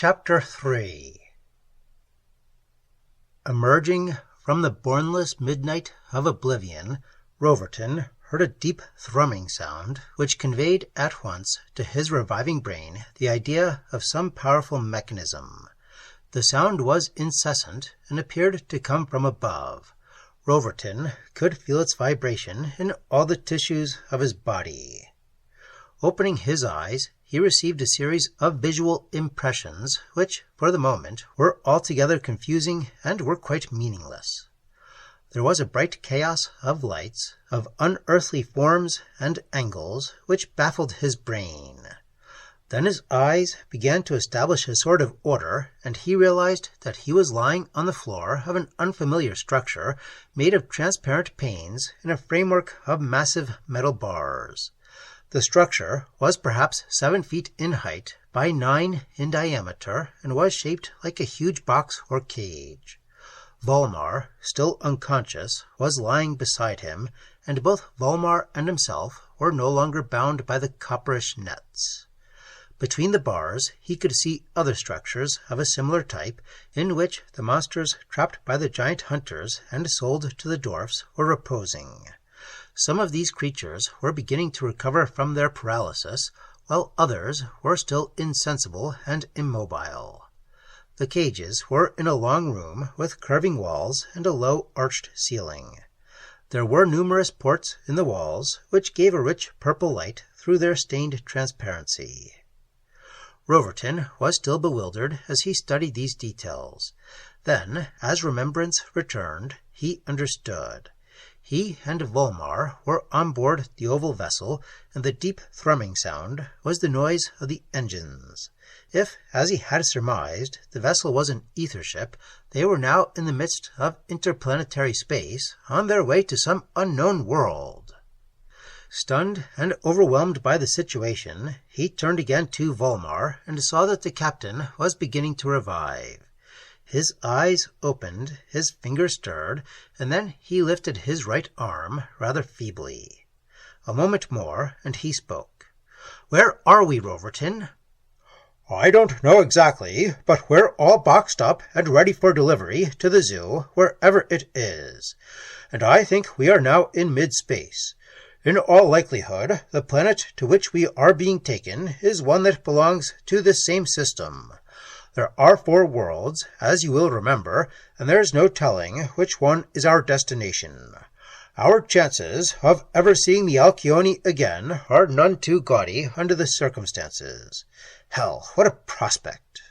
Chapter 3. Emerging from the bournless midnight of oblivion, Roverton heard a deep thrumming sound which conveyed at once to his reviving brain the idea of some powerful mechanism. The sound was incessant and appeared to come from above. Roverton could feel its vibration in all the tissues of his body. Opening his eyes, he received a series of visual impressions which, for the moment, were altogether confusing and were quite meaningless. There was a bright chaos of lights, of unearthly forms and angles, which baffled his brain. Then his eyes began to establish a sort of order, and he realized that he was lying on the floor of an unfamiliar structure made of transparent panes in a framework of massive metal bars. The structure was perhaps 7 feet in height by 9 in diameter and was shaped like a huge box or cage. Volmar, still unconscious, was lying beside him, and both Volmar and himself were no longer bound by the copperish nets. Between the bars he could see other structures of a similar type in which the monsters trapped by the giant hunters and sold to the dwarfs were reposing. Some of these creatures were beginning to recover from their paralysis, while others were still insensible and immobile. The cages were in a long room with curving walls and a low arched ceiling. There were numerous ports in the walls, which gave a rich purple light through their stained transparency. Roverton was still bewildered as he studied these details. Then, as remembrance returned, he understood. He and Volmar were on board the oval vessel, and the deep thrumming sound was the noise of the engines. If, as he had surmised, the vessel was an ether ship, they were now in the midst of interplanetary space, on their way to some unknown world. Stunned and overwhelmed by the situation, he turned again to Volmar and saw that the captain was beginning to revive. His eyes opened, his fingers stirred, and then he lifted his right arm rather feebly. A moment more, and he spoke. "Where are we, Roverton?" "I don't know exactly, but we're all boxed up and ready for delivery to the zoo, wherever it is. And I think we are now in mid-space. In all likelihood, the planet to which we are being taken is one that belongs to this same system. There are 4 worlds, as you will remember, and there's no telling which one is our destination. Our chances of ever seeing the Alcyone again are none too gaudy under the circumstances. Hell, what a prospect!"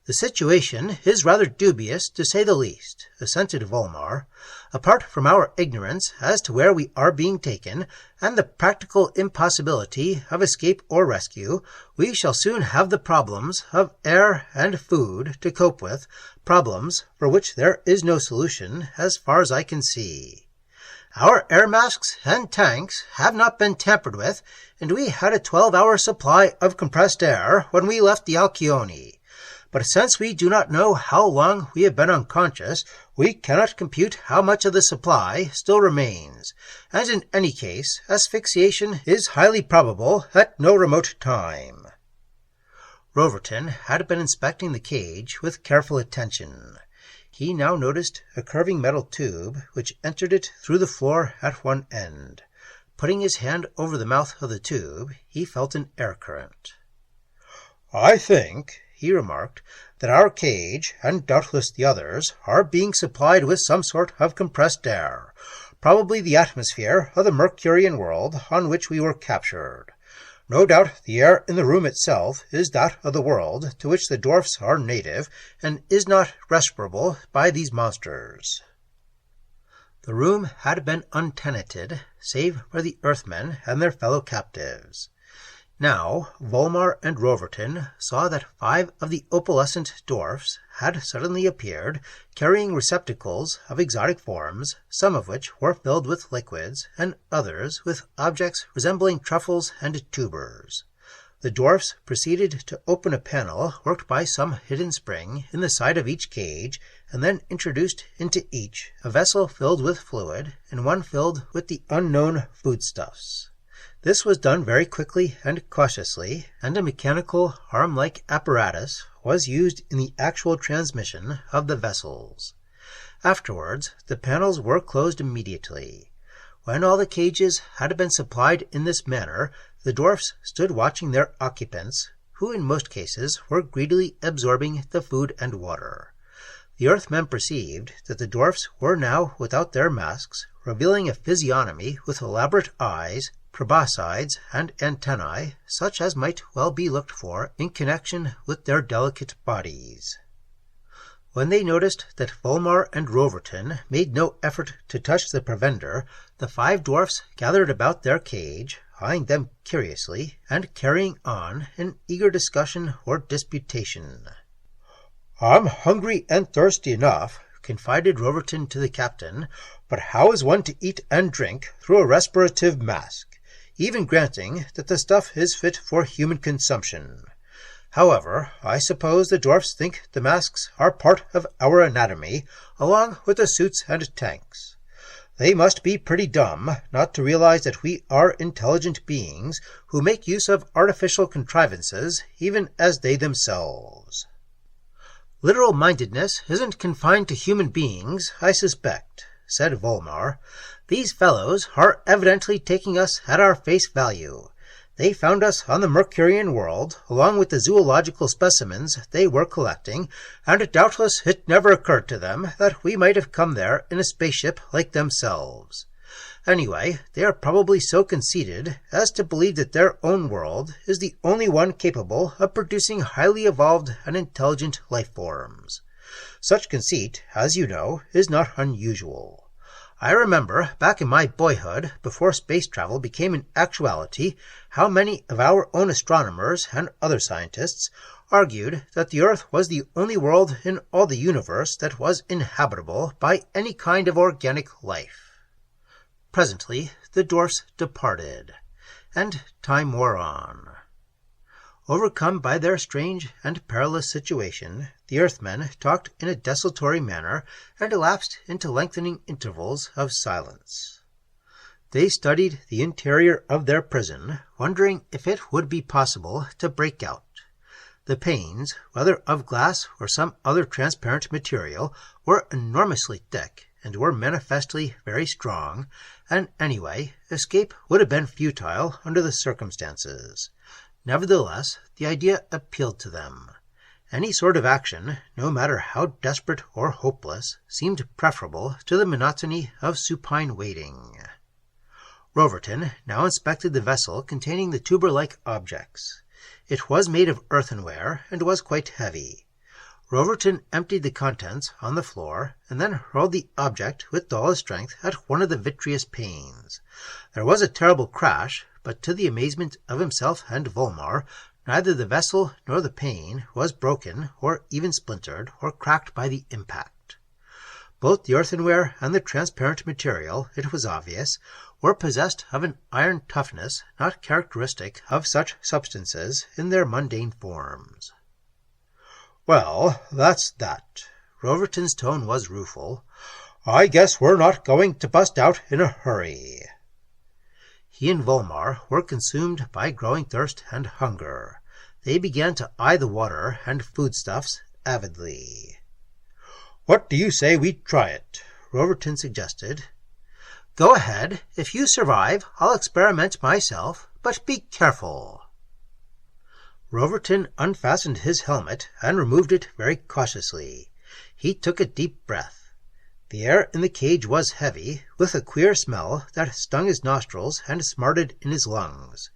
"The situation is rather dubious, to say the least," assented Volmar. "Apart from our ignorance as to where we are being taken, and the practical impossibility of escape or rescue, we shall soon have the problems of air and food to cope with, problems for which there is no solution as far as I can see. Our air masks and tanks have not been tampered with, and we had a 12-hour supply of compressed air when we left the Alcyone. But since we do not know how long we have been unconscious, we cannot compute how much of the supply still remains, and in any case, asphyxiation is highly probable at no remote time." Roverton had been inspecting the cage with careful attention. He now noticed a curving metal tube which entered it through the floor at one end. Putting his hand over the mouth of the tube, he felt an air current. "I think," he remarked, "that our cage, and doubtless the others, are being supplied with some sort of compressed air, probably the atmosphere of the Mercurian world on which we were captured. No doubt the air in the room itself is that of the world to which the dwarfs are native, and is not respirable by these monsters." The room had been untenanted, save for the Earthmen and their fellow captives. Now, Volmar and Roverton saw that 5 of the opalescent dwarfs had suddenly appeared, carrying receptacles of exotic forms, some of which were filled with liquids, and others with objects resembling truffles and tubers. The dwarfs proceeded to open a panel worked by some hidden spring in the side of each cage, and then introduced into each a vessel filled with fluid and one filled with the unknown foodstuffs. This was done very quickly and cautiously, and a mechanical arm-like apparatus was used in the actual transmission of the vessels. Afterwards, the panels were closed immediately. When all the cages had been supplied in this manner, the dwarfs stood watching their occupants, who in most cases were greedily absorbing the food and water. The Earthmen perceived that the dwarfs were now without their masks, revealing a physiognomy with elaborate eyes, proboscides, and antennae, such as might well be looked for in connection with their delicate bodies. When they noticed that Volmar and Roverton made no effort to touch the provender, the 5 dwarfs gathered about their cage, eyeing them curiously, and carrying on an eager discussion or disputation. "I'm hungry and thirsty enough," confided Roverton to the captain, "but how is one to eat and drink through a respirative mask, even granting that the stuff is fit for human consumption? However, I suppose the dwarfs think the masks are part of our anatomy, along with the suits and tanks. They must be pretty dumb not to realize that we are intelligent beings who make use of artificial contrivances even as they themselves." "Literal-mindedness isn't confined to human beings, I suspect," said Volmar. "These fellows are evidently taking us at our face value. They found us on the Mercurian world, along with the zoological specimens they were collecting, and doubtless it never occurred to them that we might have come there in a spaceship like themselves. Anyway, they are probably so conceited as to believe that their own world is the only one capable of producing highly evolved and intelligent life forms. Such conceit, as you know, is not unusual. I remember, back in my boyhood, before space travel became an actuality, how many of our own astronomers and other scientists argued that the Earth was the only world in all the universe that was inhabitable by any kind of organic life." Presently the dwarfs departed, and time wore on. Overcome by their strange and perilous situation, the Earthmen talked in a desultory manner and lapsed into lengthening intervals of silence. They studied the interior of their prison, wondering if it would be possible to break out. The panes, whether of glass or some other transparent material, were enormously thick and were manifestly very strong, and anyway, escape would have been futile under the circumstances. Nevertheless, the idea appealed to them. Any sort of action, no matter how desperate or hopeless, seemed preferable to the monotony of supine waiting. Roverton now inspected the vessel containing the tuber-like objects. It was made of earthenware and was quite heavy. Roverton emptied the contents on the floor and then hurled the object with all his strength at one of the vitreous panes. There was a terrible crash, but to the amazement of himself and Volmar, neither the vessel nor the pane was broken or even splintered or cracked by the impact. Both the earthenware and the transparent material, it was obvious, were possessed of an iron toughness not characteristic of such substances in their mundane forms. "Well, that's that." Roverton's tone was rueful. "I guess we're not going to bust out in a hurry." He and Volmar were consumed by growing thirst and hunger. They began to eye the water and foodstuffs avidly. "What do you say we try it?" Roverton suggested. "Go ahead. If you survive, I'll experiment myself, but be careful." Roverton unfastened his helmet and removed it very cautiously. He took a deep breath. The air in the cage was heavy, with a queer smell that stung his nostrils and smarted in his lungs.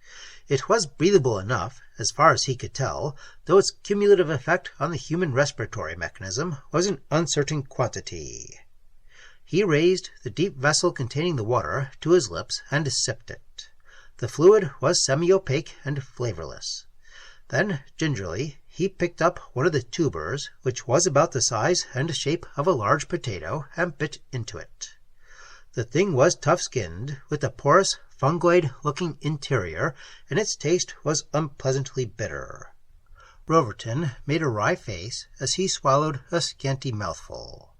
It was breathable enough, as far as he could tell, though its cumulative effect on the human respiratory mechanism was an uncertain quantity. He raised the deep vessel containing the water to his lips and sipped it. The fluid was semi-opaque and flavorless. Then, gingerly, he picked up one of the tubers, which was about the size and shape of a large potato, and bit into it. The thing was tough-skinned, with a porous, fungoid-looking interior, and its taste was unpleasantly bitter. Roverton made a wry face as he swallowed a scanty mouthful.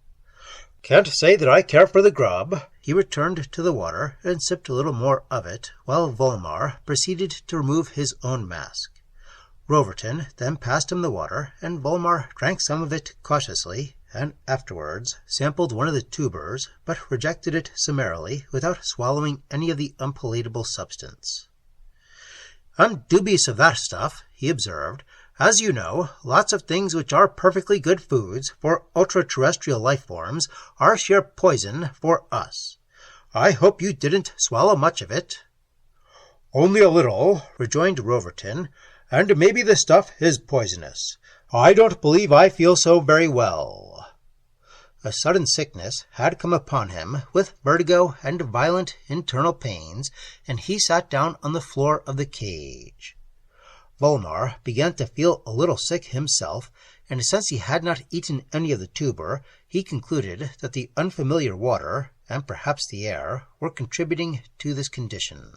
Can't say that I care for the grub. He returned to the water and sipped a little more of it, while Volmar proceeded to remove his own mask. Roverton then passed him the water, and Volmar drank some of it cautiously, and afterwards sampled one of the tubers, but rejected it summarily without swallowing any of the unpalatable substance. "I'm dubious of that stuff," he observed. "As you know, lots of things which are perfectly good foods for ultra-terrestrial life forms are sheer poison for us. I hope you didn't swallow much of it." "Only a little," rejoined Roverton, "and maybe the stuff is poisonous. I don't believe I feel so very well." A sudden sickness had come upon him, with vertigo and violent internal pains, and he sat down on the floor of the cage. Volmar began to feel a little sick himself, and since he had not eaten any of the tuber, he concluded that the unfamiliar water, and perhaps the air, were contributing to this condition.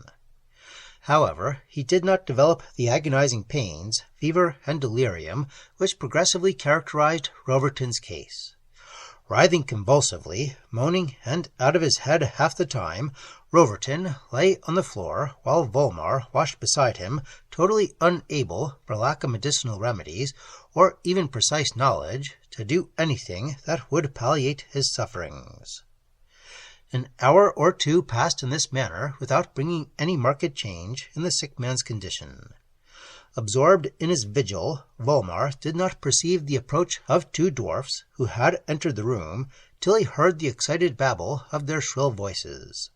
However, he did not develop the agonizing pains, fever, and delirium which progressively characterized Roverton's case. Writhing convulsively, moaning, and out of his head half the time, Roverton lay on the floor while Volmar washed beside him, totally unable, for lack of medicinal remedies, or even precise knowledge, to do anything that would palliate his sufferings. An hour or two passed in this manner without bringing any marked change in the sick man's condition. Absorbed in his vigil, Volmar did not perceive the approach of two dwarfs who had entered the room till he heard the excited babble of their shrill voices.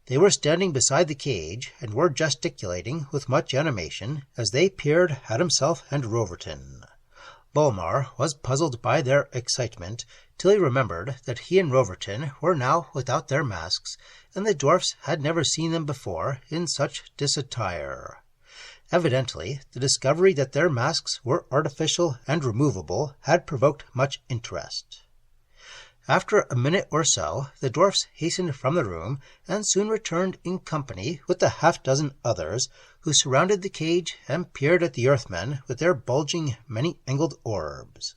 They were standing beside the cage and were gesticulating with much animation as they peered at himself and Roverton. Volmar was puzzled by their excitement till he remembered that he and Roverton were now without their masks, and the dwarfs had never seen them before in such disattire. Evidently, the discovery that their masks were artificial and removable had provoked much interest. After a minute or so, the dwarfs hastened from the room, and soon returned in company with the half-dozen others, who surrounded the cage and peered at the earthmen with their bulging, many-angled orbs.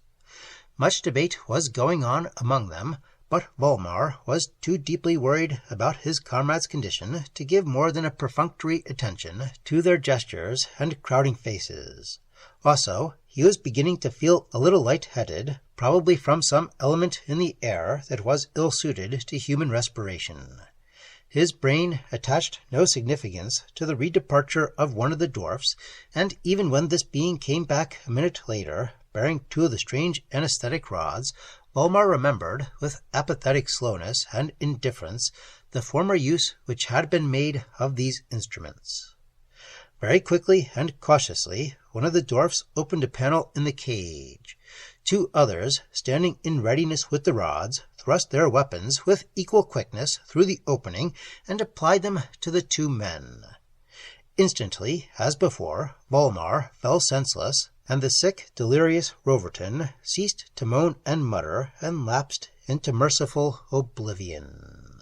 Much debate was going on among them, but Volmar was too deeply worried about his comrade's condition to give more than a perfunctory attention to their gestures and crowding faces. Also, he was beginning to feel a little light-headed, probably from some element in the air that was ill-suited to human respiration. His brain attached no significance to the redeparture of one of the dwarfs, and even when this being came back a minute later, bearing two of the strange anesthetic rods, Volmar remembered, with apathetic slowness and indifference, the former use which had been made of these instruments. Very quickly and cautiously, one of the dwarfs opened a panel in the cage. Two others, standing in readiness with the rods, thrust their weapons with equal quickness through the opening and applied them to the two men. Instantly, as before, Volmar fell senseless, and the sick, delirious Roverton ceased to moan and mutter, and lapsed into merciful oblivion.